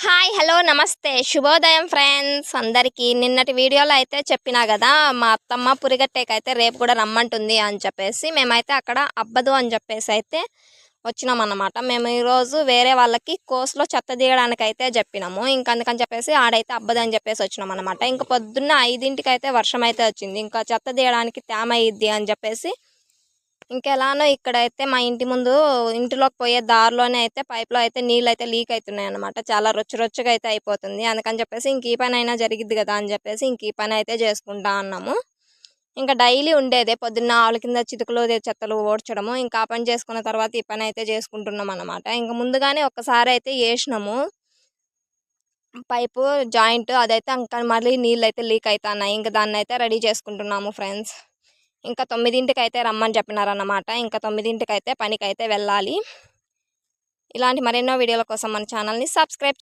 Hi hello నమస్తే శుభోదయం friends అందరికీ. నిన్నటి వీడియోలో అయితే చెప్పినా కదా, మా అత్తమ్మ పురిగట్టేకైతే రేపు కూడా రమ్మంటుంది అని చెప్పేసి మేమైతే అక్కడ అబ్బదు అని చెప్పేసి అయితే వచ్చినామన్నమాట. మేము ఈరోజు వేరే వాళ్ళకి కోస్లో చెత్త తీయడానికైతే చెప్పినాము. ఇంక అందుకని చెప్పేసి ఆడైతే అబ్బదు అని చెప్పేసి వచ్చినామన్నమాట. ఇంక పొద్దున్న 5ంటికి అయితే వర్షం అయితే వచ్చింది. ఇంకా చెత్త తీయడానికి తేమ అయ్యిద్ది అని చెప్పేసి ఇంకెలానో ఇక్కడైతే మా ఇంటి ముందు ఇంటిలోకి పోయే దారిలోనే అయితే పైప్‌లో అయితే నీళ్ళైతే లీక్ అయితున్నాయన్నమాట. చాలా రొచ్చురొచ్చుగా అయితే అయిపోతుంది. అందుకని చెప్పేసి ఇంక ఈ పనైనా జరిగిద్ది గదా అని చెప్పేసి ఇంక ఈ పనైతే చేసుకుంటా ఉన్నాము. ఇంక డైలీ ఉండేదే పొద్దున్న ఆళ్ళ కింద చితుకులు, చెత్తలు ఊడ్చడము. ఇంకా ఆ పని చేసుకున్న తర్వాత ఈ పనైతే చేసుకుంటున్నామన్నమాట. ఇంక ముందుగానే ఒక్కసారైతే ఏసినాము. పైపు జాయింట్ అదైతే ఇంకా మళ్ళీ నీళ్ళైతే లీక్ అయితన్నాయి. ఇంక దాన్నైతే రెడీ చేసుకుంటున్నాము ఫ్రెండ్స్. ఇంకా 9ంటికైతే రమ్మని చెప్పినారన్నమాట. ఇంకా 9ంటికైతే పనికైతే వెళ్ళాలి. ఇలాంటి మరెన్నో వీడియోల కోసం మన ఛానల్‌ని సబ్స్క్రైబ్